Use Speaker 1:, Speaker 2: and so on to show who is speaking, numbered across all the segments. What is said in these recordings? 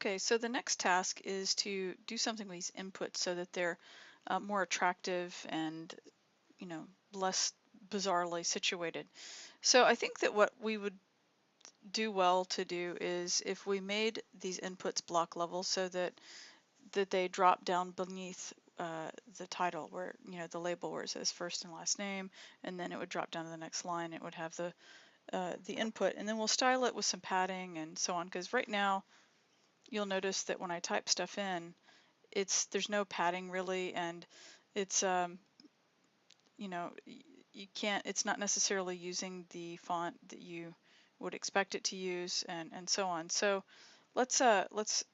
Speaker 1: Okay, so the next task is to do something with these inputs so that they're more attractive and, you know, less bizarrely situated. So I think that what we would do well to do is if we made these inputs block level so that they drop down beneath the title where, the label where it says first and last name, and then it would drop down to the next line. It would have the input, and then we'll style it with some padding and so on, because right now you'll notice that when I type stuff in, there's no padding really, and it's you can't, it's not necessarily using the font that you would expect it to use, and so on. So let's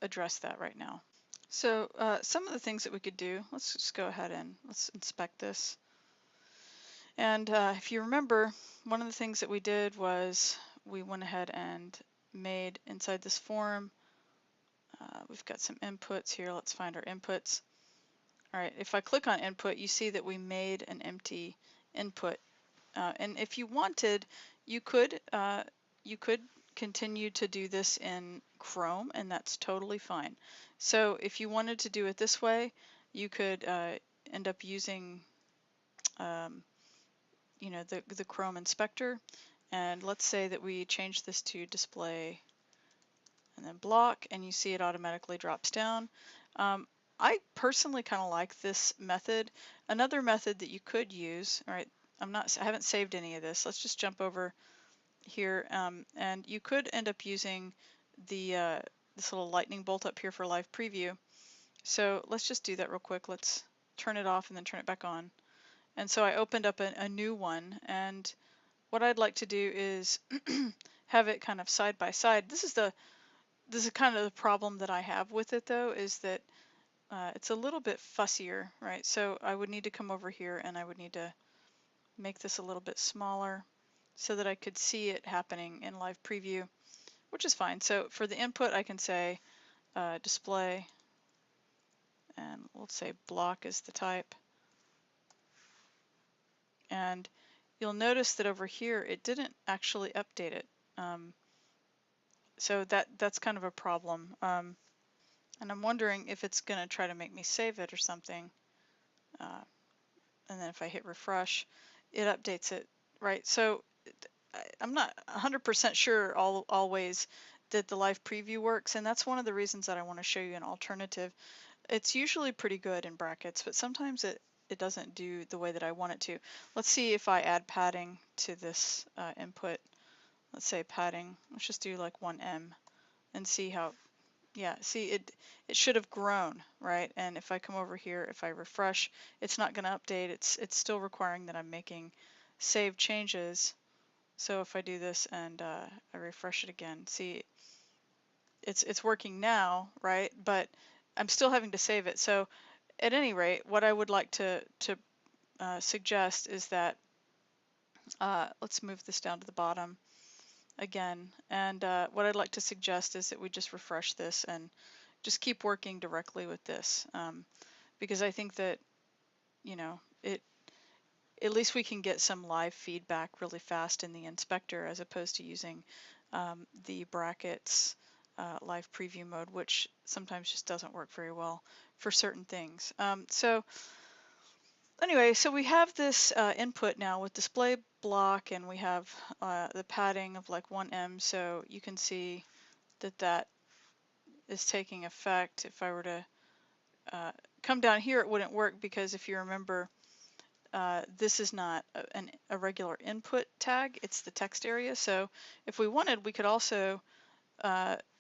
Speaker 1: address that right now. So some of the things that we could do, let's just go ahead and let's inspect this. And if you remember, one of the things that we did was we went ahead and made inside this form, we've got some inputs here. Let's find our inputs. All right, if I click on input, you see that we made an empty input. And if you wanted, you could continue to do this in Chrome, and that's totally fine. So if you wanted to do it this way, you could end up using the Chrome inspector. And let's say that we change this to display and then block, and you see it automatically drops down. I personally kind of like this method. Another method that you could use, all right, I haven't saved any of this. Let's just jump over here, and you could end up using this little lightning bolt up here for live preview. So let's just do that real quick. Let's turn it off and then turn it back on. And so I opened up a new one, and what I'd like to do is have it kind of side by side. This is kind of the problem that I have with it, though, is that it's a little bit fussier, right? So I would need to come over here and I would need to make this a little bit smaller so that I could see it happening in live preview, which is fine. So for the input, I can say display, and we'll say block is the type. And you'll notice that over here, it didn't actually update it. So that's kind of a problem. And I'm wondering if it's going to try to make me save it or something. And then if I hit refresh, it updates it, right? So I'm not 100% sure always that the live preview works, and that's one of the reasons that I want to show you an alternative. It's usually pretty good in brackets, but sometimes it doesn't do the way that I want it to. Let's see if I add padding to this input. Let's say padding, let's just do like 1em and see how, yeah, see it should have grown, right? And if I come over here, if I refresh, it's not going to update. It's still requiring that I'm making save changes. So if I do this and I refresh it again, see it's working now, right? But I'm still having to save it. So at any rate, what I would like to suggest is that let's move this down to the bottom again. And what I'd like to suggest is that we just refresh this and just keep working directly with this, because I think that, at least we can get some live feedback really fast in the inspector as opposed to using the brackets live preview mode, which sometimes just doesn't work very well for certain things. So anyway, so we have this input now with display block, and we have the padding of like 1em, so you can see that is taking effect. If I were to come down here, it wouldn't work because if you remember, this is not a regular input tag, it's the text area. So if we wanted, we could also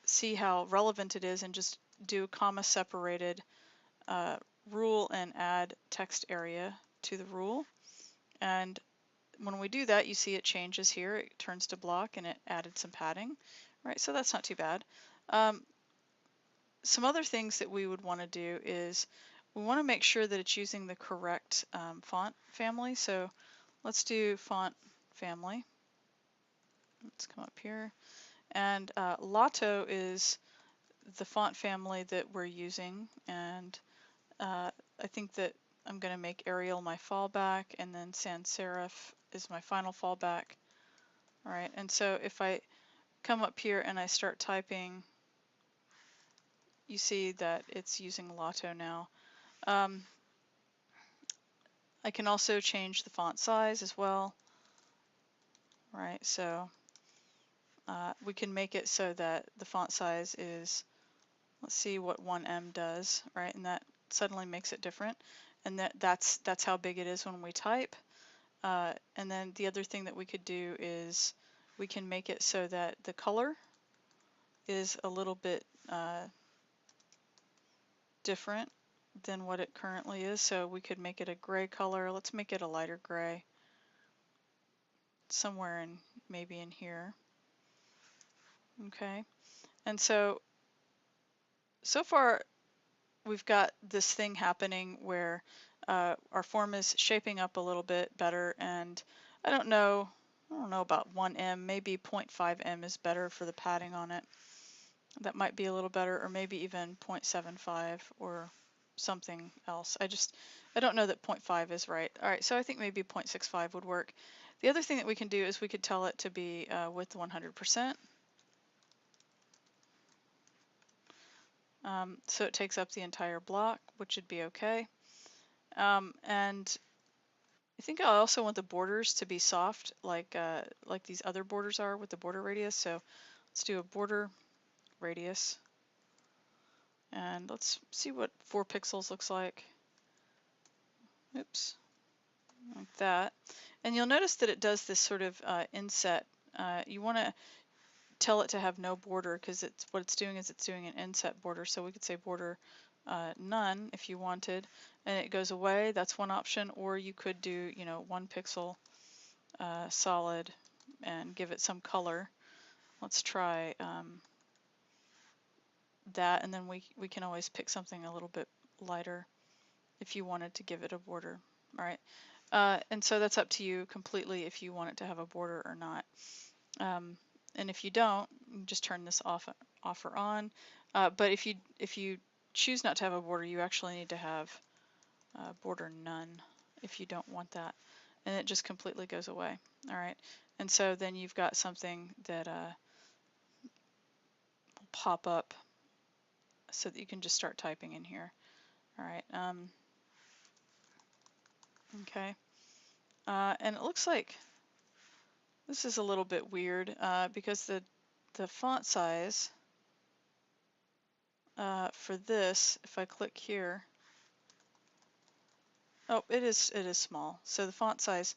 Speaker 1: see how relevant it is and just do comma separated rule and add text area to the rule. And when we do that, you see it changes here. It turns to block and it added some padding, right? So that's not too bad. Some other things that we would want to do is we want to make sure that it's using the correct font family. So let's do font family. Let's come up here. And Lotto is the font family that we're using. And I think that I'm going to make Arial my fallback, and then sans serif is my final fallback. All right, and so if I come up here and I start typing you see that it's using Lotto now. Um, I can also change the font size as well, right? So we can make it so that the font size is, let's see what 1M does, right? And that suddenly makes it different. And that's how big it is when we type. And then the other thing that we could do is we can make it so that the color is a little bit different than what it currently is. So we could make it a gray color. Let's make it a lighter gray, somewhere in, maybe in here. Okay. And so far we've got this thing happening where our form is shaping up a little bit better, and I don't know about 1M, maybe 0.5M is better for the padding on it. That might be a little better, or maybe even 0.75 or something else. I don't know that 0.5 is right. All right, so I think maybe 0.65 would work. The other thing that we can do is we could tell it to be width 100%. So it takes up the entire block, which would be okay. And I think I also want the borders to be soft, like these other borders are with the border radius. So let's do a border radius, and let's see what 4 pixels looks like. Oops, like that. And you'll notice that it does this sort of inset. You want to tell it to have no border, because what it's doing is it's doing an inset border. So we could say border none if you wanted, and it goes away. That's one option. Or you could do 1 pixel solid and give it some color. Let's try that, and then we can always pick something a little bit lighter if you wanted to give it a border. All right, and so that's up to you completely if you want it to have a border or not. And if you don't, you just turn this off or on. But if you choose not to have a border, you actually need to have border none if you don't want that, and it just completely goes away. All right, and so then you've got something that will pop up so that you can just start typing in here. All right. Okay. And it looks like this is a little bit weird because the font size for this, if I click here, oh, it is small. So the font size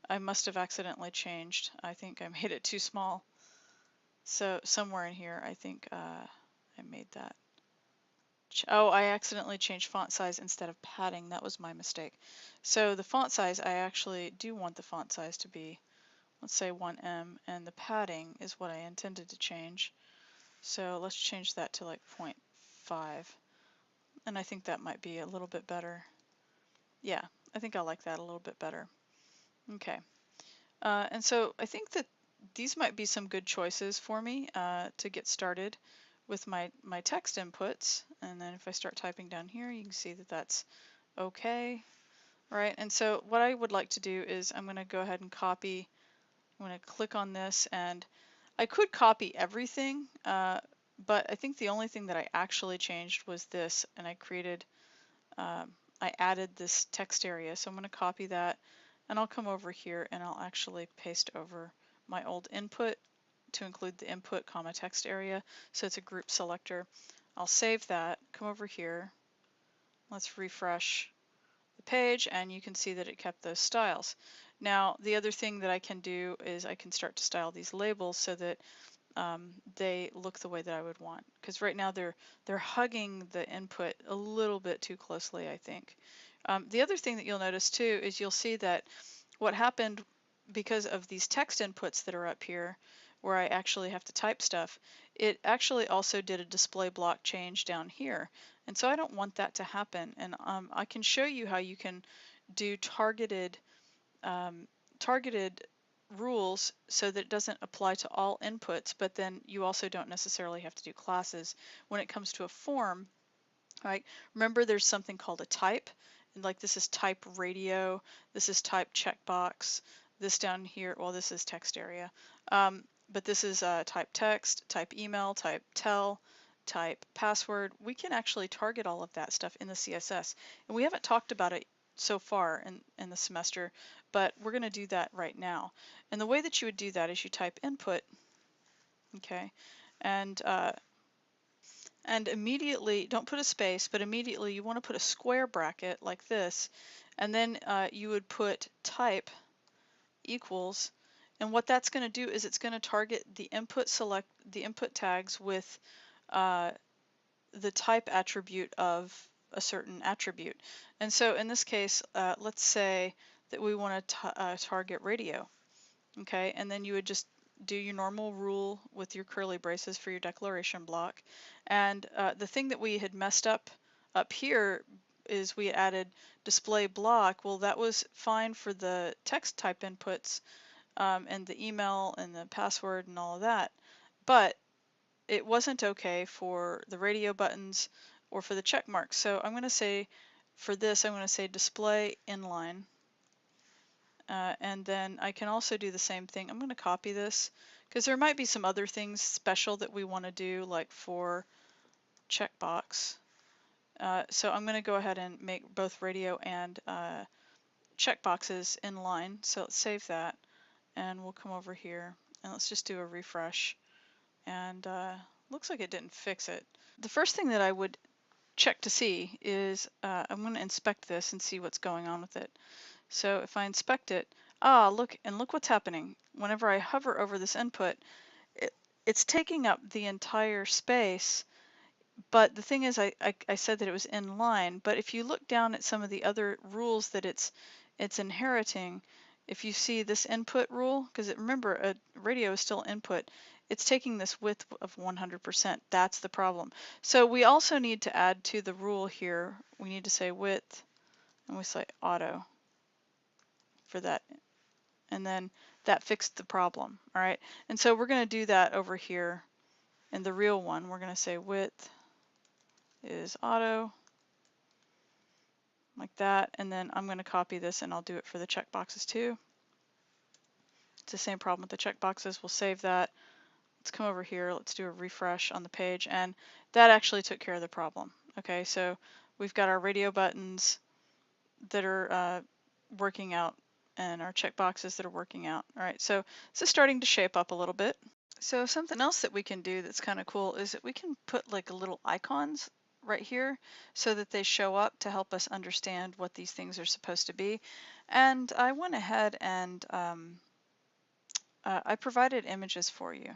Speaker 1: I must have accidentally changed. I think I made it too small. So somewhere in here, I think I made that. Oh, I accidentally changed font size instead of padding. That was my mistake. So the font size, I actually do want the font size to be, let's say 1M, and the padding is what I intended to change. So let's change that to like 0.5. And I think that might be a little bit better. Yeah, I think I like that a little bit better. Okay. And so I think that these might be some good choices for me to get started with my text inputs. And then if I start typing down here, you can see that that's okay. Right, and so what I would like to do is I'm going to go ahead and copy. I'm going to click on this, and I could copy everything, but I think the only thing that I actually changed was this, and I added this text area. So I'm going to copy that, and I'll come over here and I'll actually paste over my old input to include the input comma text area. So it's a group selector. I'll save that, come over here. Let's refresh the page, and you can see that it kept those styles. Now, the other thing that I can do is I can start to style these labels so that they look the way that I would want. Because right now they're hugging the input a little bit too closely, I think. The other thing that you'll notice too is you'll see that what happened because of these text inputs that are up here, where I actually have to type stuff, it actually also did a display block change down here. And so I don't want that to happen. And I can show you how you can do targeted rules so that it doesn't apply to all inputs, but then you also don't necessarily have to do classes when it comes to a form. Right? Remember, there's something called a type, and like this is type radio, this is type checkbox, this down here, well, this is text area, but this is type text, type email, type tell, type, password, we can actually target all of that stuff in the CSS. And we haven't talked about it so far in the semester, but we're going to do that right now. And the way that you would do that is you type input, okay, and immediately, don't put a space, but immediately you want to put a square bracket like this, and then you would put type equals, and what that's going to do is it's going to target the input tags with the type attribute of a certain attribute. And so in this case, let's say that we want to target radio, okay, and then you would just do your normal rule with your curly braces for your declaration block. And the thing that we had messed up here is we added display block. Well, that was fine for the text type inputs and the email and the password and all of that, but it wasn't okay for the radio buttons or for the check marks. So I'm going to say, for this, I'm going to say display inline. And then I can also do the same thing. I'm going to copy this because there might be some other things special that we want to do, like for checkbox. So I'm going to go ahead and make both radio and checkboxes inline. So let's save that, and we'll come over here and let's just do a refresh. And looks like it didn't fix it. The first thing that I would check to see is I'm going to inspect this and see what's going on with it. So if I inspect it, look what's happening. Whenever I hover over this input, it's taking up the entire space. But the thing is, I said that it was in line, but if you look down at some of the other rules that it's inheriting, if you see this input rule, because remember, a radio is still input, it's taking this width of 100%. That's the problem. So we also need to add to the rule here, we need to say width, and we say auto for that. And then that fixed the problem, all right? And so we're going to do that over here in the real one. We're going to say width is auto, like that, and then I'm going to copy this and I'll do it for the checkboxes too. It's the same problem with the checkboxes. We'll save that. Let's come over here, let's do a refresh on the page, and that actually took care of the problem. Okay, so we've got our radio buttons that are working out and our checkboxes that are working out. All right, so this is starting to shape up a little bit. So something else that we can do that's kind of cool is that we can put like little icons right here so that they show up to help us understand what these things are supposed to be. And I went ahead and I provided images for you.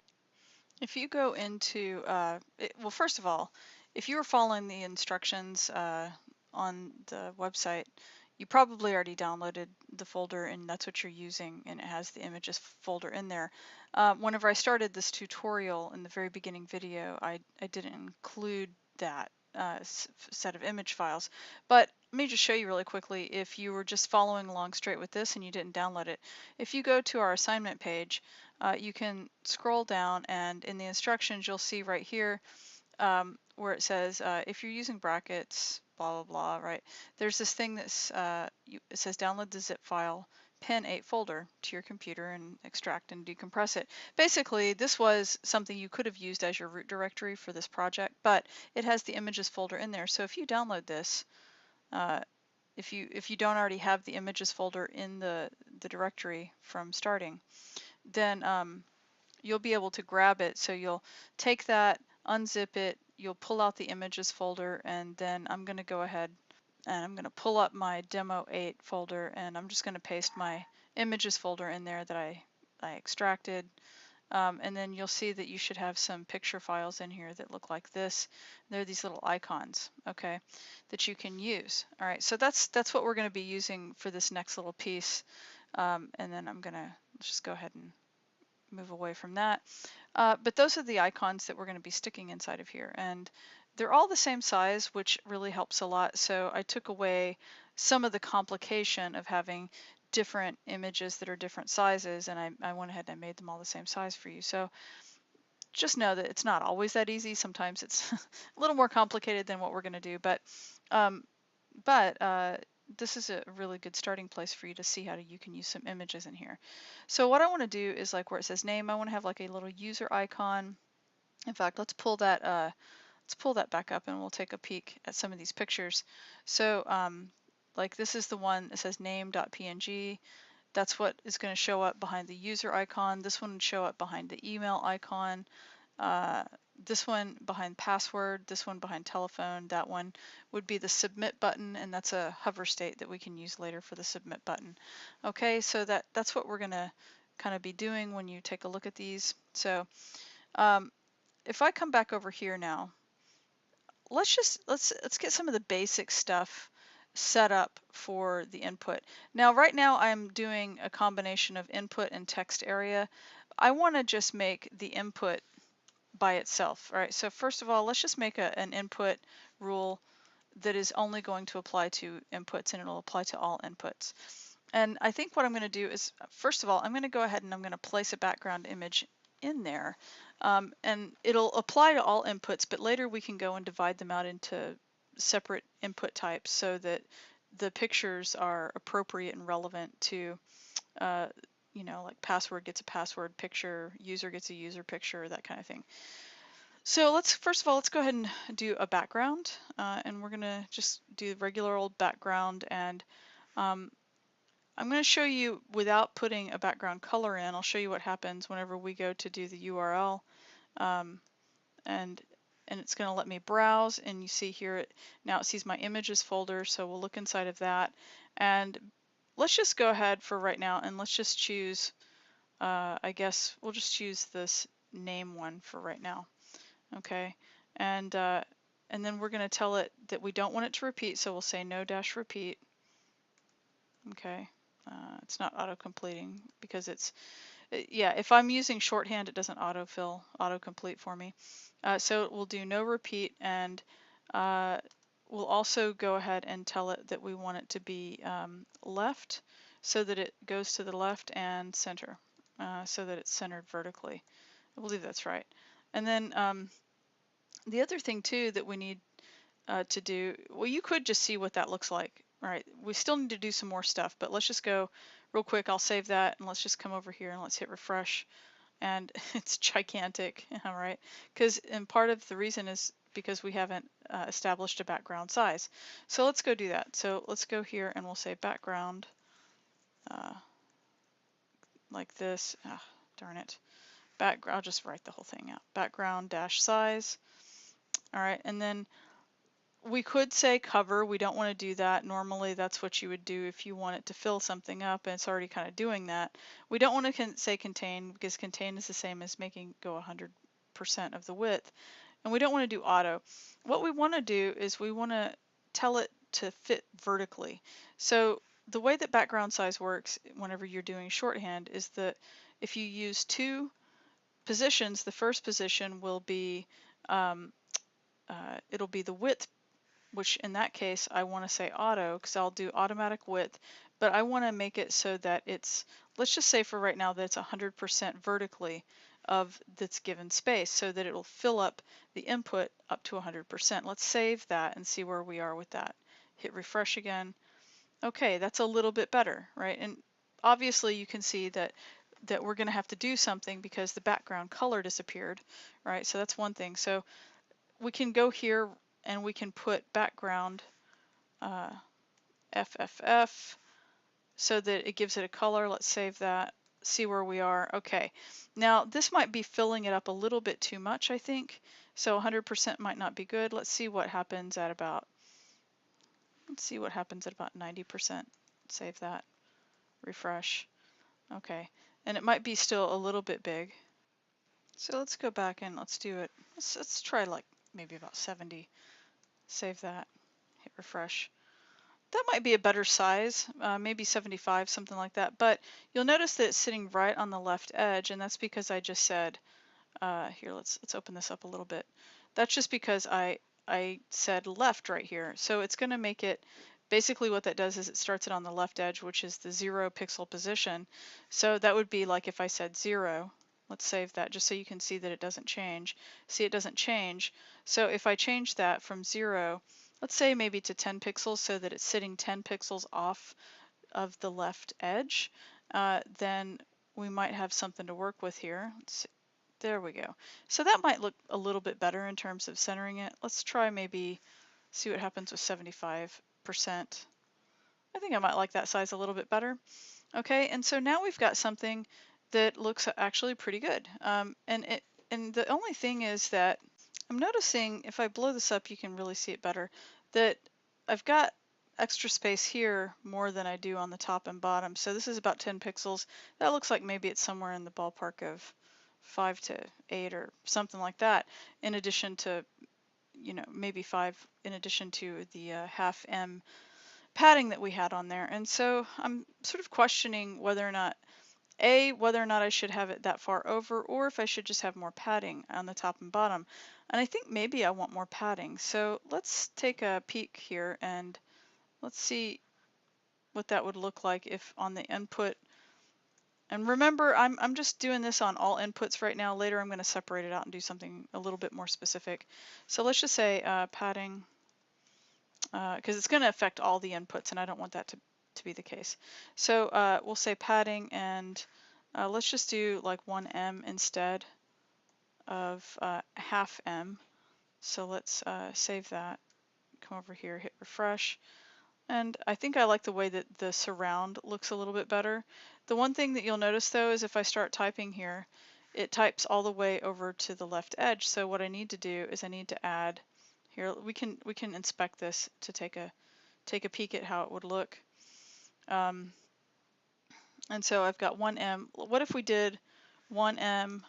Speaker 1: If you go into, well, first of all, if you were following the instructions on the website, you probably already downloaded the folder and that's what you're using, and it has the images folder in there. Whenever I started this tutorial in the very beginning video, I didn't include that set of image files. But let me just show you really quickly if you were just following along straight with this and you didn't download it. If you go to our assignment page, you can scroll down, and in the instructions you'll see right here where it says if you're using brackets, blah, blah, blah, right? There's this thing that's, it says download the zip file, pin 8 folder to your computer and extract and decompress it. Basically, this was something you could have used as your root directory for this project, but it has the images folder in there. So if you download this, if you don't already have the images folder in the directory from starting, then you'll be able to grab it. So you'll take that, unzip it, you'll pull out the images folder, and then I'm going to go ahead and I'm going to pull up my demo 8 folder, and I'm just going to paste my images folder in there that I extracted. And then you'll see that you should have some picture files in here that look like this. They're these little icons, okay, that you can use. All right, so that's what we're going to be using for this next little piece. And then I'm going to just go ahead and move away from that. But those are the icons that we're going to be sticking inside of here, and they're all the same size, which really helps a lot. So I took away some of the complication of having different images that are different sizes, and I went ahead and I made them all the same size for you. So just know that it's not always that easy. Sometimes it's a little more complicated than what we're going to do, but this is a really good starting place for you to see how you can use some images in here. So what I want to do is, like where it says name, I want to have like a little user icon. In fact, let's pull that let's pull that back up and we'll take a peek at some of these pictures. So like this is the one that says name.png. That's what is going to show up behind the user icon. This one would show up behind the email icon. Uh, this one behind password, this one behind telephone, that one would be the submit button, and that's a hover state that we can use later for the submit button. Okay, so that's what we're gonna kind of be doing when you take a look at these. So if I come back over here now, let's get some of the basic stuff set up for the input. Now right now I'm doing a combination of input and text area. I want to just make the input by itself. All right, so first of all, let's just make an input rule that is only going to apply to inputs, and it'll apply to all inputs. And I think what I'm going to do is, first of all, I'm going to go ahead and I'm going to place a background image in there. And it'll apply to all inputs, but later we can go and divide them out into separate input types so that the pictures are appropriate and relevant to you know, like password gets a password picture, user gets a user picture, that kind of thing. So let's, first of all, let's go ahead and do a background, and we're gonna just do regular old background, and I'm gonna show you without putting a background color in. I'll show you what happens whenever we go to do the URL, and it's gonna let me browse, and you see here, now it sees my images folder, so we'll look inside of that, and let's just go ahead for right now, and let's just choose, I guess we'll just choose this name one for right now. Okay, and then we're going to tell it that we don't want it to repeat, so we'll say no dash repeat. Okay, it's not auto completing because it's, yeah, if I'm using shorthand, it doesn't autofill, autocomplete for me. So we'll do no repeat, and we'll also go ahead and tell it that we want it to be left, so that it goes to the left, and center, so that it's centered vertically. I believe that's right. And then the other thing too that we need to do, well, you could just see what that looks like. All right, we still need to do some more stuff, but let's just go real quick. I'll save that, and let's just come over here and let's hit refresh. And it's gigantic, all right? And part of the reason is because we haven't established a background size. So let's go do that. So let's go here and we'll say background like this. Ah, darn it. I'll just write the whole thing out. Background dash size. All right, and then we could say cover. We don't want to do that. Normally that's what you would do if you want it to fill something up, and it's already kind of doing that. We don't want to say contain, because contain is the same as making go 100% of the width. And we don't want to do auto. What we want to do is we want to tell it to fit vertically. So the way that background size works whenever you're doing shorthand is that if you use two positions, the first position will be it'll be the width, which in that case I want to say auto, because I'll do automatic width, but I want to make it so that it's, let's just say for right now that it's 100% vertically of this given space, so that it'll fill up the input up to 100%. Let's save that and see where we are with that. Hit refresh again. Okay, that's a little bit better, right? And obviously you can see that we're going to have to do something because the background color disappeared, right? So that's one thing. So we can go here and we can put background FFF so that it gives it a color. Let's save that, see where we are. Okay, now this might be filling it up a little bit too much, I think. So 100% might not be good. Let's see what happens at about, 90%. Save that, refresh. Okay, and it might be still a little bit big. So let's go back and let's do it. Let's try like maybe about 70. Save that, hit refresh. That might be a better size, maybe 75, something like that. But you'll notice that it's sitting right on the left edge, and that's because I just said, here, let's open this up a little bit. That's just because I said left right here. So it's going to make it, basically what that does is it starts it on the left edge, which is the 0 pixel position. So that would be like if I said 0. Let's save that just so you can see that it doesn't change. See, it doesn't change. So if I change that from 0, let's say maybe to 10 pixels, so that it's sitting 10 pixels off of the left edge, then we might have something to work with here. Let's There we go. So that might look a little bit better in terms of centering it. Let's try maybe see what happens with 75%. I think I might like that size a little bit better. Okay, and so now we've got something that looks actually pretty good. And the only thing is that I'm noticing if I blow this up, you can really see it better, that I've got extra space here more than I do on the top and bottom. So this is about 10 pixels. That looks like maybe it's somewhere in the ballpark of 5 to 8 or something like that, in addition to, you know, maybe 5 in addition to the half M padding that we had on there. And so I'm sort of questioning whether or not, whether or not I should have it that far over, or if I should just have more padding on the top and bottom. And I think maybe I want more padding. So let's take a peek here and let's see what that would look like if on the input. And remember, I'm just doing this on all inputs right now. Later I'm going to separate it out and do something a little bit more specific. So let's just say padding, because it's going to affect all the inputs, and I don't want that to be the case. So we'll say padding, and let's just do like 1M instead of half M. So let's save that, come over here, hit refresh. And I think I like the way that the surround looks a little bit better. The one thing that you'll notice though is if I start typing here, it types all the way over to the left edge. So what I need to do is I need to add here, we can inspect this to take a peek at how it would look. And so I've got 1M. What if we did 1M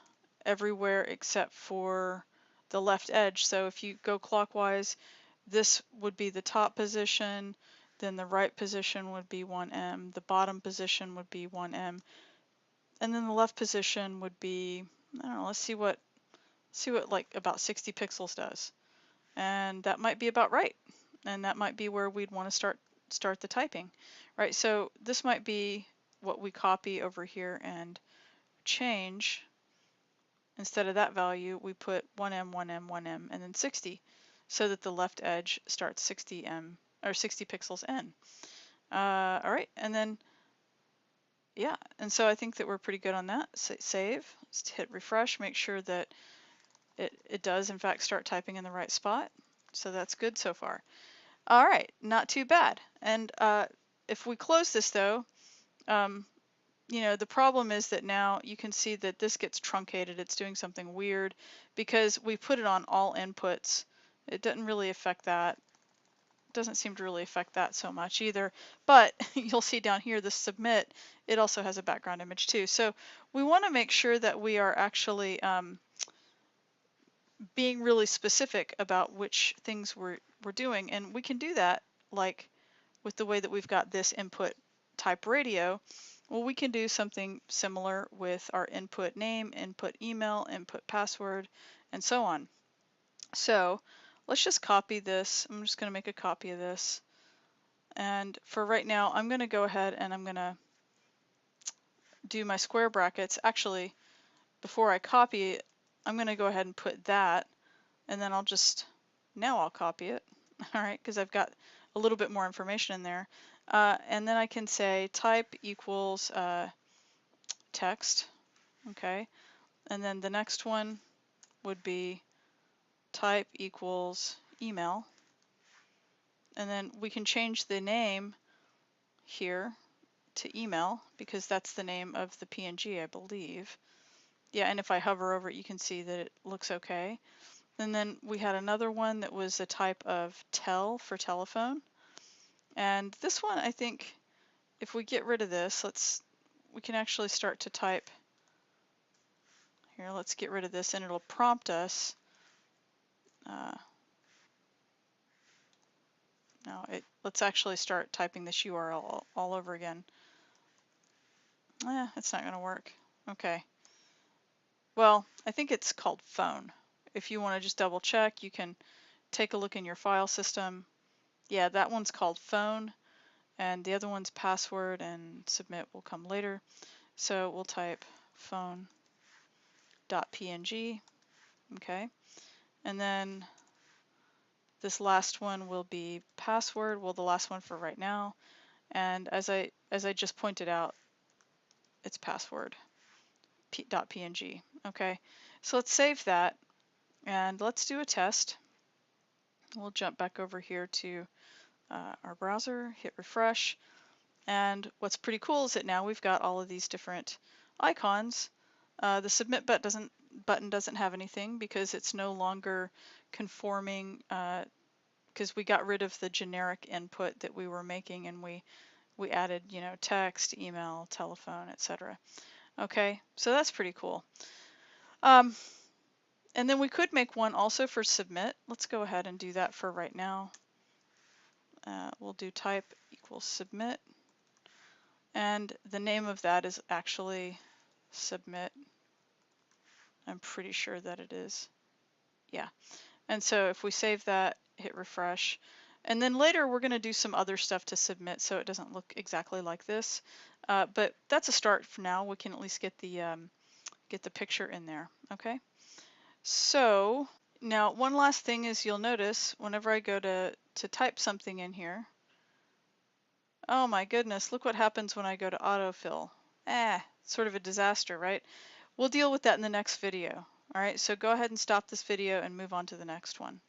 Speaker 1: everywhere except for the left edge? So if you go clockwise, this would be the top position, then the right position would be 1M, the bottom position would be 1M, and then the left position would be, I don't know, let's see what like about 60 pixels does. And that might be about right. And that might be where we'd want to start the typing, right? So this might be what we copy over here and change. Instead of that value, we put 1M, 1M, 1M, and then 60, so that the left edge starts 60M or 60 pixels in. All right, and then yeah, and so I think that we're pretty good on that. Save, let's hit refresh, make sure that it does in fact start typing in the right spot. So that's good so far. All right, not too bad. And if we close this though, you know, the problem is that now you can see that this gets truncated. It's doing something weird because we put it on all inputs. It doesn't really affect that. It doesn't seem to really affect that so much either. But you'll see down here, the submit, it also has a background image too. So we want to make sure that we are actually being really specific about which things we're doing. And we can do that like with the way that we've got this input type radio. Well, we can do something similar with our input name, input email, input password, and so on. So let's just copy this. I'm just going to make a copy of this. And for right now, I'm going to go ahead and I'm going to do my square brackets. Actually, before I copy it, I'm going to go ahead and put that, and then now I'll copy it, all right, because I've got a little bit more information in there. And then I can say type equals text, okay, and then the next one would be type equals email, and then we can change the name here to email because that's the name of the PNG, I believe. Yeah, and if I hover over it, you can see that it looks okay. And then we had another one that was a type of tel for telephone. And this one, I think, if we get rid of this, we can actually start to type. Here, let's get rid of this, and it'll prompt us. Let's actually start typing this URL all over again. It's not going to work. Okay. Well, I think it's called phone. If you want to just double check, you can take a look in your file system. Yeah, that one's called phone, and the other one's password, and submit will come later. So we'll type phone.png, okay, and then this last one will be password, well, the last one for right now, and as I just pointed out, it's password.png, okay. So let's save that and let's do a test. We'll jump back over here to our browser, hit refresh. And what's pretty cool is that now we've got all of these different icons. The submit button doesn't have anything because it's no longer conforming, because we got rid of the generic input that we were making, and we added, you know, text, email, telephone, etc. Okay, so that's pretty cool. And then we could make one also for submit. Let's go ahead and do that for right now. We'll do type equals submit, and the name of that is actually submit. I'm pretty sure that it is. Yeah. And so if we save that, hit refresh, and then later we're going to do some other stuff to submit so it doesn't look exactly like this. But that's a start for now. We can at least get the picture in there. Okay. So now one last thing is you'll notice whenever I go to type something in here, oh my goodness, look what happens when I go to autofill. Sort of a disaster, right? We'll deal with that in the next video. All right, so go ahead and stop this video and move on to the next one.